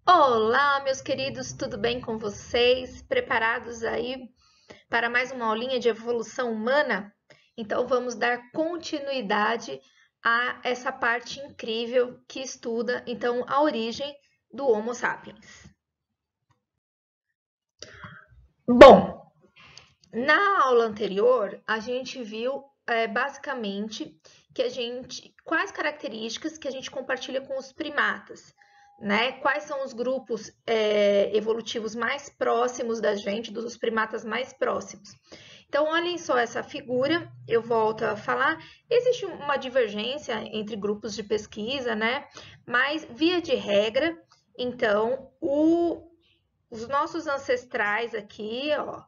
Olá, meus queridos, tudo bem com vocês? Preparados aí para mais uma aulinha de evolução humana? Então vamos dar continuidade a essa parte incrível que estuda então a origem do Homo sapiens. Bom, na aula anterior a gente viu basicamente quais características que a gente compartilha com os primatas, né? Quais são os grupos evolutivos mais próximos da gente, dos primatas mais próximos. Então, olhem só essa figura, eu volto a falar. Existe uma divergência entre grupos de pesquisa, né? Mas, via de regra, então, os nossos ancestrais aqui, ó,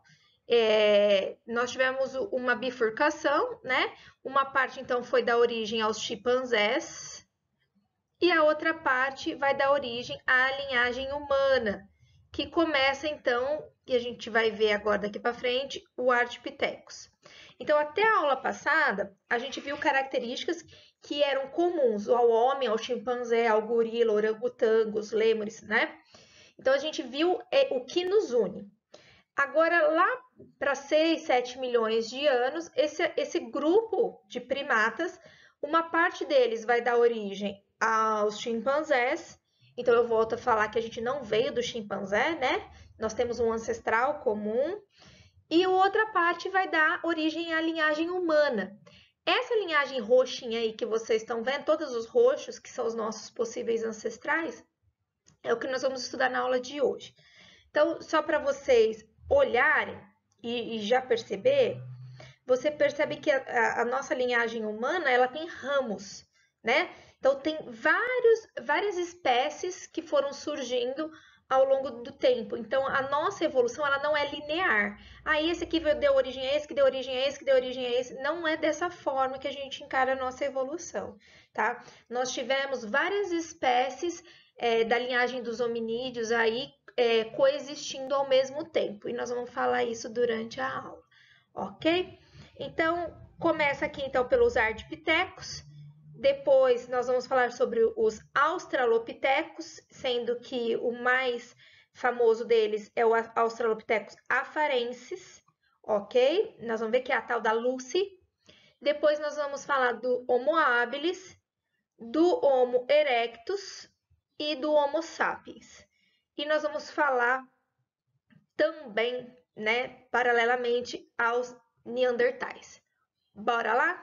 nós tivemos uma bifurcação, né? Uma parte, então, foi da origem aos chimpanzés, e a outra parte vai dar origem à linhagem humana, que começa, então, e a gente vai ver agora daqui para frente, o Ardipithecus. Então, até a aula passada, a gente viu características que eram comuns ao homem, ao chimpanzé, ao gorila, orangotango, os lêmures, né? Então, a gente viu o que nos une. Agora, lá para 6, 7 milhões de anos, esse grupo de primatas, uma parte deles vai dar origem aos chimpanzés. Então, eu volto a falar que a gente não veio do chimpanzé, né? Nós temos um ancestral comum. E a outra parte vai dar origem à linhagem humana. Essa linhagem roxinha aí que vocês estão vendo, todos os roxos, que são os nossos possíveis ancestrais, é o que nós vamos estudar na aula de hoje. Então, só para vocês olharem e já perceber, você percebe que a nossa linhagem humana, ela tem ramos, né? Então, tem várias espécies que foram surgindo ao longo do tempo. Então, a nossa evolução, ela não é linear. Ah, esse aqui deu origem a esse, que deu origem a esse, que deu origem a esse. Não é dessa forma que a gente encara a nossa evolução, tá? Nós tivemos várias espécies da linhagem dos hominídeos aí coexistindo ao mesmo tempo. E nós vamos falar isso durante a aula, ok? Então, começa aqui então pelos ardipithecus. Depois nós vamos falar sobre os australopithecus, sendo que o mais famoso deles é o Australopithecus afarensis, ok? Nós vamos ver que é a tal da Lucy. Depois nós vamos falar do Homo habilis, do Homo erectus e do Homo sapiens. E nós vamos falar também, né, paralelamente aos neandertais. Bora lá?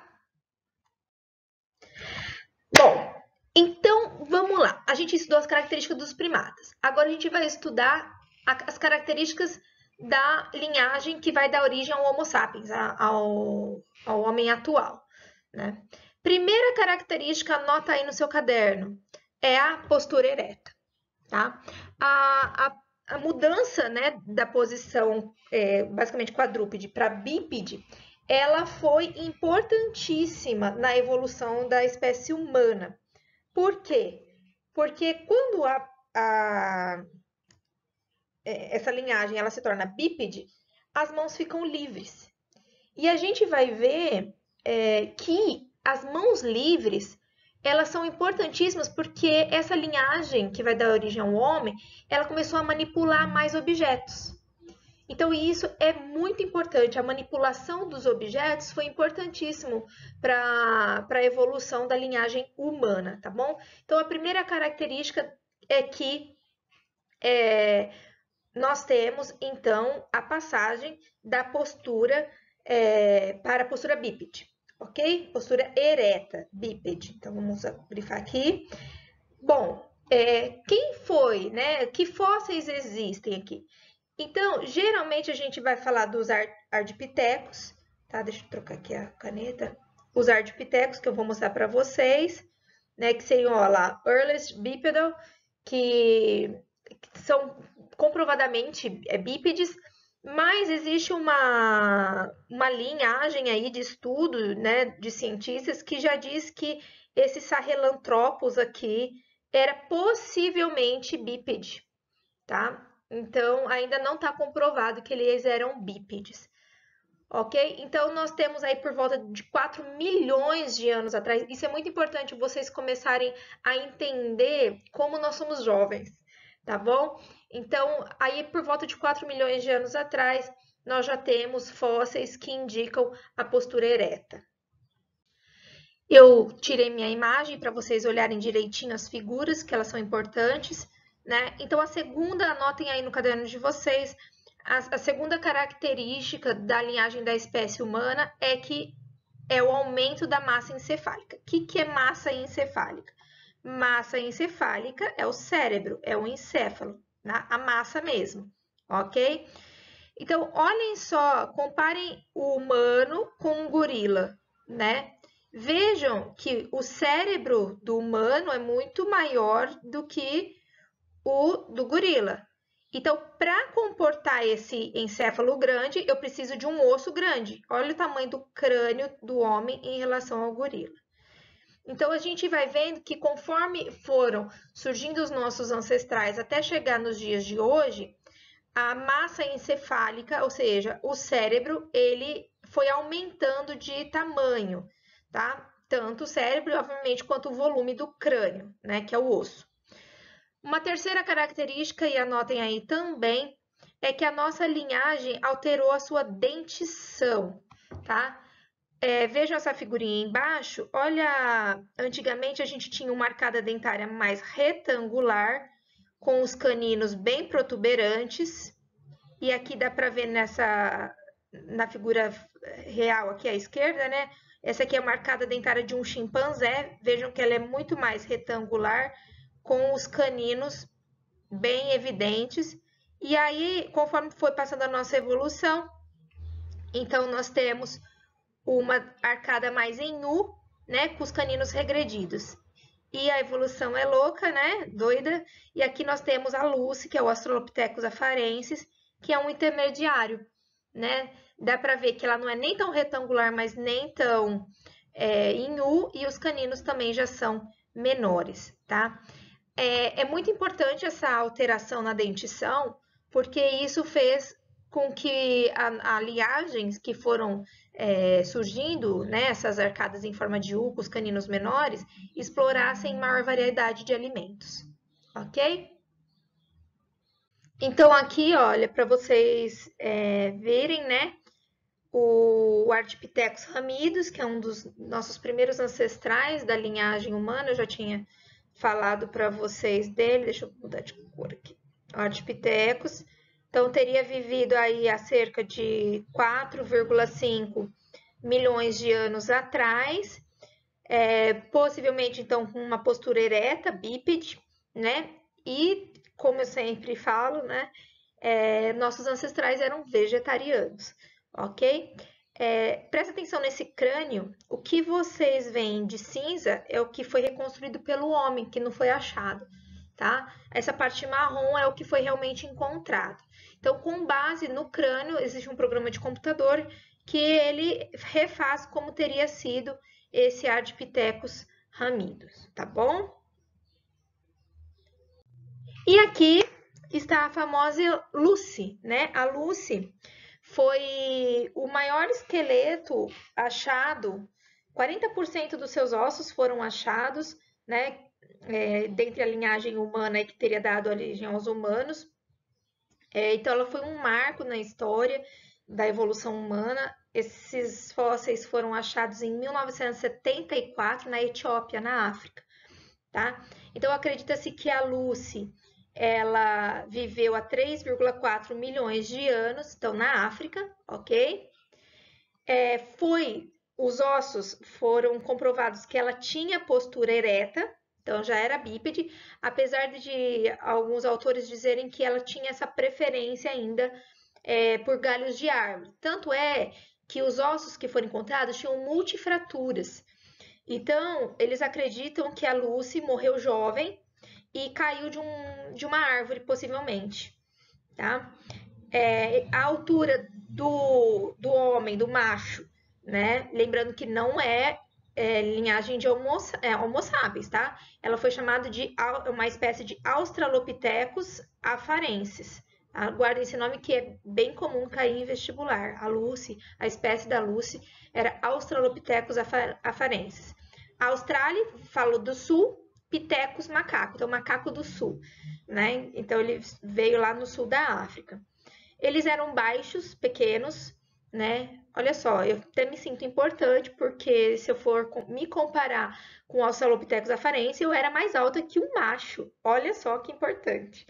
Bom, então vamos lá. A gente estudou as características dos primatas. Agora a gente vai estudar as características da linhagem que vai dar origem ao Homo sapiens, ao homem atual, né? Primeira característica, anota aí no seu caderno, é a postura ereta, tá? A mudança, né, da posição basicamente quadrúpede para bípede, ela foi importantíssima na evolução da espécie humana. Por quê? Porque quando essa linhagem ela se torna bípede, as mãos ficam livres. E a gente vai ver que as mãos livres elas são importantíssimas porque essa linhagem que vai dar origem ao homem, ela começou a manipular mais objetos. Então, isso é muito importante. A manipulação dos objetos foi importantíssimo para a evolução da linhagem humana, tá bom? Então, a primeira característica é que nós temos, então, a passagem da postura para a postura bípede, ok? Postura ereta, bípede. Então, vamos grifar aqui. Bom, quem foi, né? Que fósseis existem aqui? Então, geralmente a gente vai falar dos ardipithecus, tá? Deixa eu trocar aqui a caneta. Os ardipithecus que eu vou mostrar para vocês, né? Que seriam, ó lá, earliest bipedal, que são comprovadamente bípedes, mas existe uma linhagem aí de estudo, né, de cientistas que já diz que esse Sahelanthropus aqui era possivelmente bípede, tá? Então, ainda não está comprovado que eles eram bípedes, ok? Então, nós temos aí por volta de 4 milhões de anos atrás. Isso é muito importante vocês começarem a entender como nós somos jovens. tá bom? Então, aí por volta de 4 milhões de anos atrás, nós já temos fósseis que indicam a postura ereta. Eu tirei minha imagem para vocês olharem direitinho as figuras, que elas são importantes, né? Então, a segunda, anotem aí no caderno de vocês, a segunda característica da linhagem da espécie humana é que é o aumento da massa encefálica. O que é massa encefálica? Massa encefálica é o cérebro, é o encéfalo, né? A massa mesmo, ok? Então, olhem só, comparem o humano com o gorila, né? Vejam que o cérebro do humano é muito maior do que o do gorila. Então, para comportar esse encéfalo grande, eu preciso de um osso grande. Olha o tamanho do crânio do homem em relação ao gorila. Então, a gente vai vendo que conforme foram surgindo os nossos ancestrais até chegar nos dias de hoje, a massa encefálica, ou seja, o cérebro, ele foi aumentando de tamanho, tá? Tanto o cérebro, obviamente, quanto o volume do crânio, né, que é o osso. Uma terceira característica, e anotem aí também, é que a nossa linhagem alterou a sua dentição, tá? Vejam essa figurinha embaixo. Olha, antigamente a gente tinha uma arcada dentária mais retangular, com os caninos bem protuberantes. E aqui dá para ver na figura real aqui à esquerda, né? Essa aqui é uma arcada dentária de um chimpanzé. Vejam que ela é muito mais retangular, com os caninos bem evidentes. E aí, conforme foi passando a nossa evolução, então nós temos uma arcada mais em U, né, com os caninos regredidos. E a evolução é louca, né, doida. E aqui nós temos a Lucy, que é o Australopithecus afarensis, que é um intermediário, né? Dá para ver que ela não é nem tão retangular, mas nem tão em U, e os caninos também já são menores, tá? É muito importante essa alteração na dentição, porque isso fez com que aliagens que foram surgindo, né, essas arcadas em forma de U, com os caninos menores, explorassem maior variedade de alimentos, ok? Então, aqui, olha, para vocês verem, né, o Ardipithecus ramidus, que é um dos nossos primeiros ancestrais da linhagem humana, eu já tinha falado para vocês dele, deixa eu mudar de cor aqui, Ardipithecus. Então, teria vivido aí há cerca de 4,5 milhões de anos atrás, possivelmente, então, com uma postura ereta, bípede, né? E, como eu sempre falo, né, nossos ancestrais eram vegetarianos, ok? Presta atenção nesse crânio, o que vocês veem de cinza é o que foi reconstruído pelo homem, que não foi achado, tá? Essa parte marrom é o que foi realmente encontrado. Então, com base no crânio, existe um programa de computador que ele refaz como teria sido esse Ardipithecus ramidus, tá bom? E aqui está a famosa Lucy, né? A Lucy foi o maior esqueleto achado, 40% dos seus ossos foram achados, né? Dentre a linhagem humana que teria dado origem aos humanos. Então, ela foi um marco na história da evolução humana. Esses fósseis foram achados em 1974 na Etiópia, na África, tá? Então, acredita-se que a Lucy ela viveu há 3,4 milhões de anos, então na África, ok? Os ossos foram comprovados que ela tinha postura ereta, então já era bípede, apesar de alguns autores dizerem que ela tinha essa preferência ainda por galhos de árvore. Tanto é que os ossos que foram encontrados tinham multifraturas. Então, eles acreditam que a Lucy morreu jovem e caiu de uma árvore, possivelmente, tá? A altura do homem, do macho, né? Lembrando que não é linhagem de Homo sapiens, tá? Ela foi chamada de uma espécie de Australopithecus afarensis. Guardem esse nome que é bem comum cair em vestibular. A Lucy, a espécie da Lucy, era Australopithecus afarensis. A Austrália, falou do sul, Australopithecus macaco, então macaco do sul, né? Então ele veio lá no sul da África. Eles eram baixos, pequenos, né? Olha só, eu até me sinto importante porque se eu for me comparar com o Australopithecus afarensis, eu era mais alta que o macho. Olha só que importante.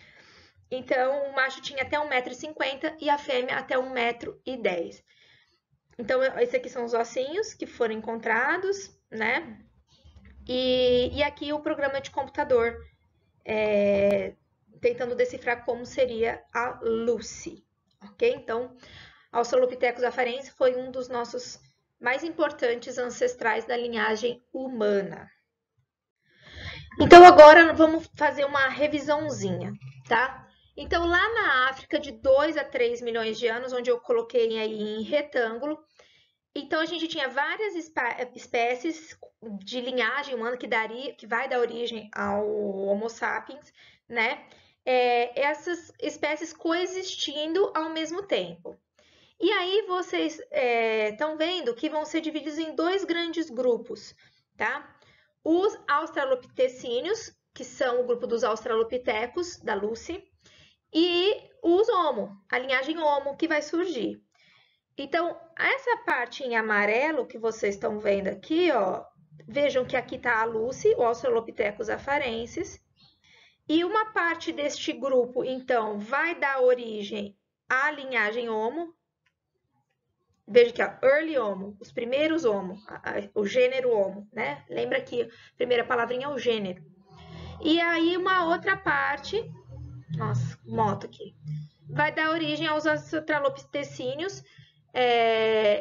Então, o macho tinha até 1,50 m e a fêmea até 1,10 m. Então, esses aqui são os ossinhos que foram encontrados, né? E aqui o programa de computador tentando decifrar como seria a Lucy, ok? Então, Australopithecus afarensis foi um dos nossos mais importantes ancestrais da linhagem humana. Então, agora vamos fazer uma revisãozinha, tá? Então, lá na África, de 2 a 3 milhões de anos, onde eu coloquei aí em retângulo, então a gente tinha várias espécies de linhagem humana que vai dar origem ao Homo sapiens, né? Essas espécies coexistindo ao mesmo tempo. E aí vocês estão vendo que vão ser divididos em dois grandes grupos, tá? Os australopitecíneos, que são o grupo dos australopithecus, da Lucy, e os Homo, a linhagem Homo que vai surgir. Então, essa parte em amarelo que vocês estão vendo aqui, ó, vejam que aqui está a Lucy, o Australopithecus afarensis, e uma parte deste grupo, então, vai dar origem à linhagem Homo. Veja aqui, ó, Early Homo, os primeiros Homo, o gênero Homo, né? Lembra que a primeira palavrinha é o gênero. E aí, uma outra parte, nossa, moto aqui, vai dar origem aos australopithecíneos,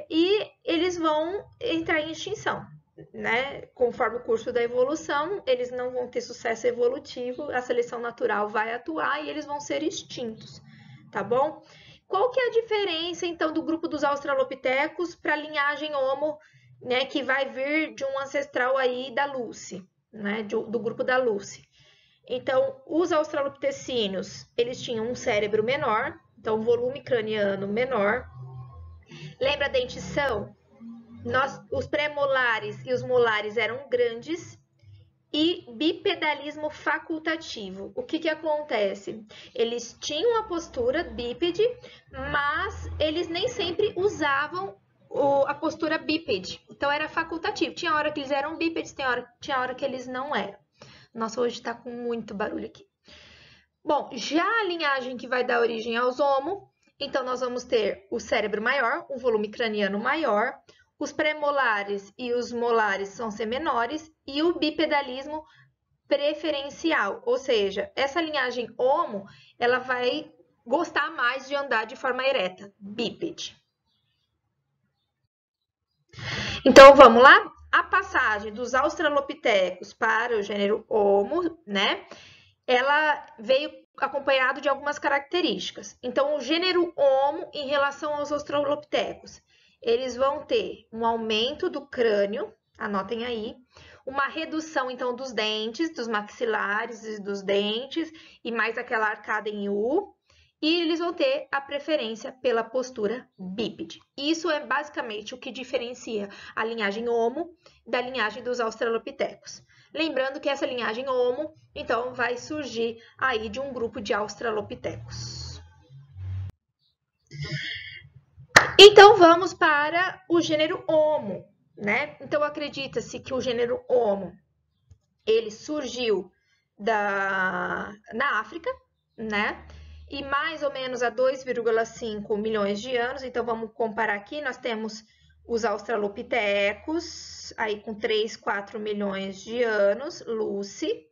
e eles vão entrar em extinção, né? Conforme o curso da evolução, eles não vão ter sucesso evolutivo, a seleção natural vai atuar e eles vão ser extintos, tá bom? Qual que é a diferença, então, do grupo dos australopithecus para a linhagem Homo, né, que vai vir de um ancestral aí da Lucy, né, do grupo da Lucy? Então, os australopithecíneos, eles tinham um cérebro menor, então volume craniano menor. Lembra a dentição? Os pré-molares e os molares eram grandes. E bipedalismo facultativo. O que acontece? Eles tinham a postura bípede, mas eles nem sempre usavam a postura bípede. Então, era facultativo. Tinha hora que eles eram bípedes, tinha hora que eles não eram. Nossa, hoje está com muito barulho aqui. Bom, já a linhagem que vai dar origem aos Homo, então nós vamos ter o cérebro maior, um volume craniano maior, os pré-molares e os molares vão ser menores e o bipedalismo preferencial, ou seja, essa linhagem Homo, ela vai gostar mais de andar de forma ereta, bípede. Então, vamos lá? A passagem dos australopithecus para o gênero Homo, né? Ela veio acompanhado de algumas características. Então, o gênero Homo em relação aos australopithecus, eles vão ter um aumento do crânio, anotem aí, uma redução, então, dos dentes, dos maxilares e dos dentes, e mais aquela arcada em U, e eles vão ter a preferência pela postura bípede. Isso é basicamente o que diferencia a linhagem Homo da linhagem dos australopithecus. Lembrando que essa linhagem Homo, então, vai surgir aí de um grupo de australopithecus. Então, vamos para o gênero Homo, né? Então, acredita-se que o gênero Homo, ele surgiu na África, né? E mais ou menos há 2,5 milhões de anos. Então, vamos comparar aqui, nós temos os australopithecus, aí com 3, 4 milhões de anos, Lucy.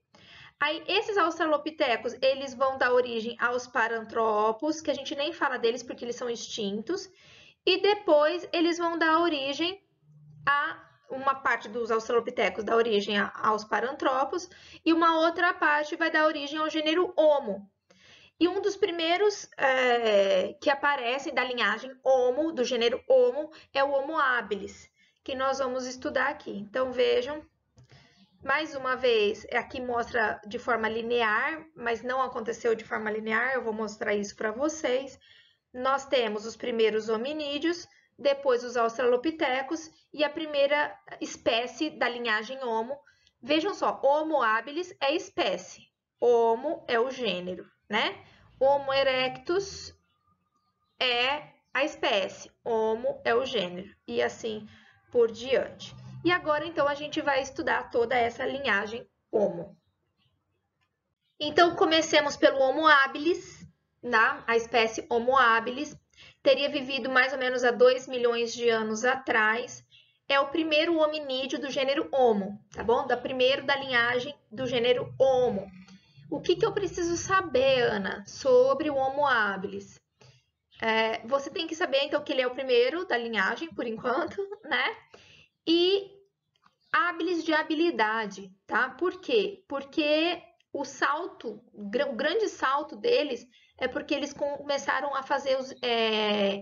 Aí, esses australopithecus, eles vão dar origem aos parantropos, que a gente nem fala deles porque eles são extintos. E depois, eles vão dar origem a uma parte dos australopithecus dá origem aos parantropos e uma outra parte vai dar origem ao gênero Homo. E um dos primeiros que aparecem da linhagem Homo, do gênero Homo, é o Homo habilis, que nós vamos estudar aqui. Então, vejam, mais uma vez, aqui mostra de forma linear, mas não aconteceu de forma linear, eu vou mostrar isso para vocês. Nós temos os primeiros hominídeos, depois os australopithecus e a primeira espécie da linhagem Homo Vejam só, Homo habilis é espécie, Homo é o gênero, né? Homo erectus é a espécie, Homo é o gênero, e assim por diante. E agora, então, a gente vai estudar toda essa linhagem Homo. Então, comecemos pelo Homo habilis, né? A espécie Homo habilis teria vivido mais ou menos há 2 milhões de anos atrás. É o primeiro hominídeo do gênero Homo, tá bom? Primeiro da linhagem do gênero Homo. O que eu preciso saber, Ana, sobre o Homo habilis? Você tem que saber, então, que ele é o primeiro da linhagem, por enquanto, né? E habilis de habilidade, tá? Por quê? Porque o grande salto deles é porque eles começaram a fazer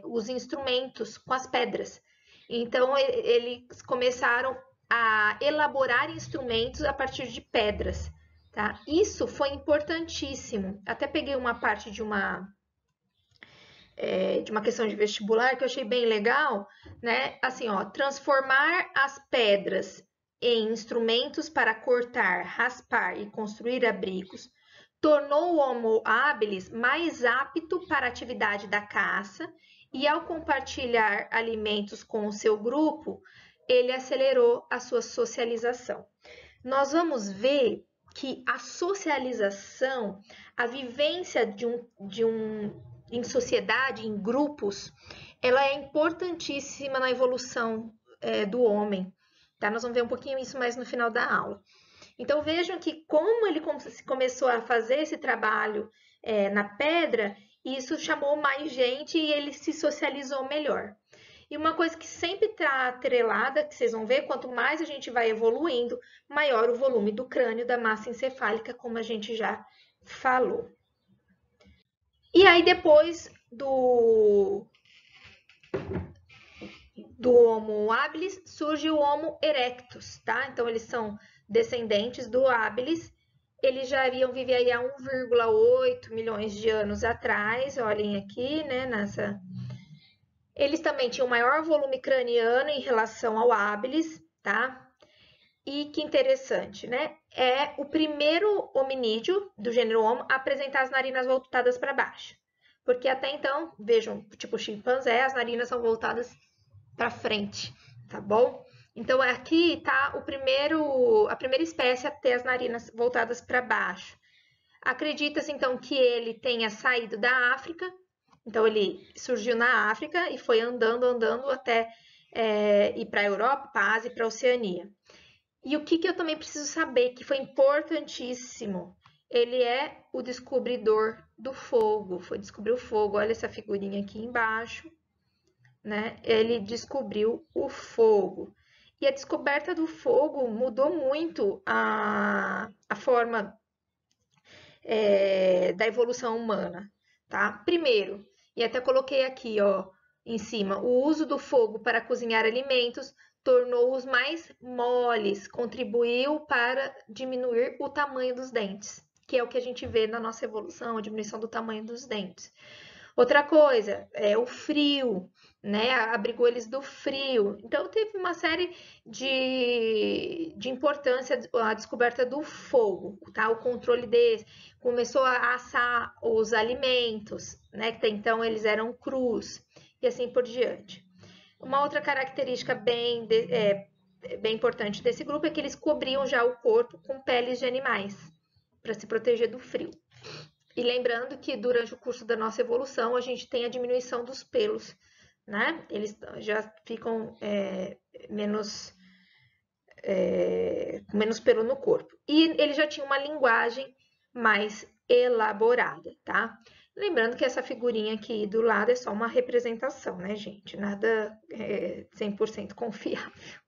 os instrumentos com as pedras. Então, eles começaram a elaborar instrumentos a partir de pedras, tá? Isso foi importantíssimo. Até peguei uma parte de uma questão de vestibular que eu achei bem legal, né? Assim, ó, transformar as pedras em instrumentos para cortar, raspar e construir abrigos tornou o Homo habilis mais apto para a atividade da caça e, ao compartilhar alimentos com o seu grupo, ele acelerou a sua socialização. Nós vamos ver que a socialização, a vivência em sociedade, em grupos, ela é importantíssima na evolução do homem. Tá? Nós vamos ver um pouquinho isso mais no final da aula. Então vejam que como ele começou a fazer esse trabalho na pedra, isso chamou mais gente e ele se socializou melhor. E uma coisa que sempre está atrelada, que vocês vão ver, quanto mais a gente vai evoluindo, maior o volume do crânio, da massa encefálica, como a gente já falou. E aí depois do Homo habilis surge o Homo erectus, tá? Então eles são descendentes do habilis. Eles já iriam viver aí há 1,8 milhões de anos atrás, olhem aqui, né, Eles também tinham maior volume craniano em relação ao habilis, tá? E que interessante, né? É o primeiro hominídeo do gênero Homo a apresentar as narinas voltadas para baixo. Porque até então, vejam, tipo chimpanzé, as narinas são voltadas para frente, tá bom? Então aqui está a primeira espécie a ter as narinas voltadas para baixo. Acredita-se então que ele tenha saído da África. Então ele surgiu na África e foi andando até ir para a Europa, para a Ásia e para a Oceania. E o que eu também preciso saber, que foi importantíssimo, ele é o descobridor do fogo, foi descobrir o fogo, olha essa figurinha aqui embaixo, né? Ele descobriu o fogo. E a descoberta do fogo mudou muito a forma da evolução humana, tá? Primeiro, e até coloquei aqui, ó, em cima, o uso do fogo para cozinhar alimentos tornou-os mais moles, contribuiu para diminuir o tamanho dos dentes, que é o que a gente vê na nossa evolução, a diminuição do tamanho dos dentes. Outra coisa é o frio, né? Abrigou eles do frio. Então teve uma série de importância a descoberta do fogo, tá? O controle desse, começou a assar os alimentos, né? Que até então eles eram crus e assim por diante. Uma outra característica bem importante desse grupo é que eles cobriam já o corpo com peles de animais para se proteger do frio. E lembrando que durante o curso da nossa evolução a gente tem a diminuição dos pelos, né? Eles já ficam menos pelo no corpo. E ele já tinha uma linguagem mais elaborada, tá? Lembrando que essa figurinha aqui do lado é só uma representação, né, gente? Nada 100% confiável.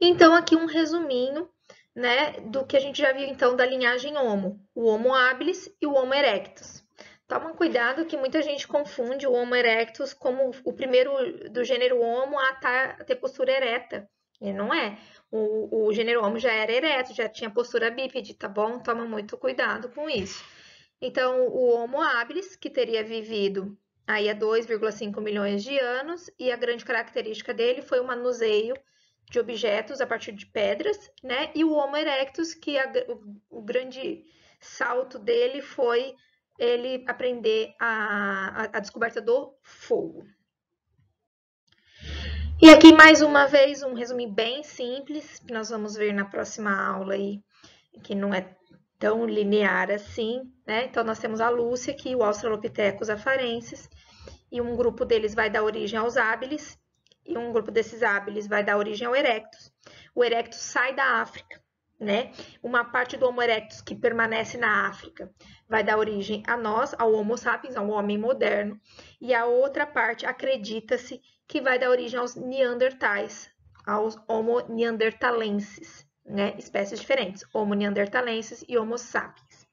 Então, aqui um resuminho, né, do que a gente já viu, então, da linhagem Homo. O Homo habilis e o Homo erectus. Toma cuidado que muita gente confunde o Homo erectus como o primeiro do gênero Homo a ter postura ereta. E não é. O gênero Homo já era ereto, já tinha postura bípede, tá bom? Toma muito cuidado com isso. Então, o Homo habilis, que teria vivido aí há 2,5 milhões de anos, e a grande característica dele foi o manuseio de objetos a partir de pedras, né? E o Homo erectus, que o grande salto dele foi ele aprender a descoberta do fogo. E aqui, mais uma vez, um resumo bem simples, que nós vamos ver na próxima aula aí, que não é tão linear assim, né? Então, nós temos a Lúcia aqui, o Australopithecus afarensis, e um grupo deles vai dar origem aos hábiles, e um grupo desses hábiles vai dar origem ao erectus. O erectus sai da África, né? Uma parte do Homo erectus que permanece na África vai dar origem a nós, ao Homo sapiens, ao homem moderno, e a outra parte acredita-se que vai dar origem aos neandertais, aos Homo neanderthalensis, né? Espécies diferentes, Homo neanderthalensis e Homo sapiens.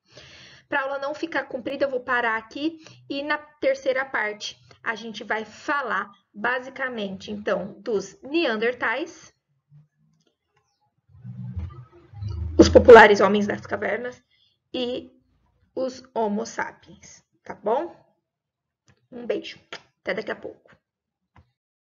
Para a aula não ficar comprida, eu vou parar aqui e na terceira parte a gente vai falar basicamente, então, dos neandertais, os populares homens das cavernas e os Homo sapiens, tá bom? Um beijo, até daqui a pouco.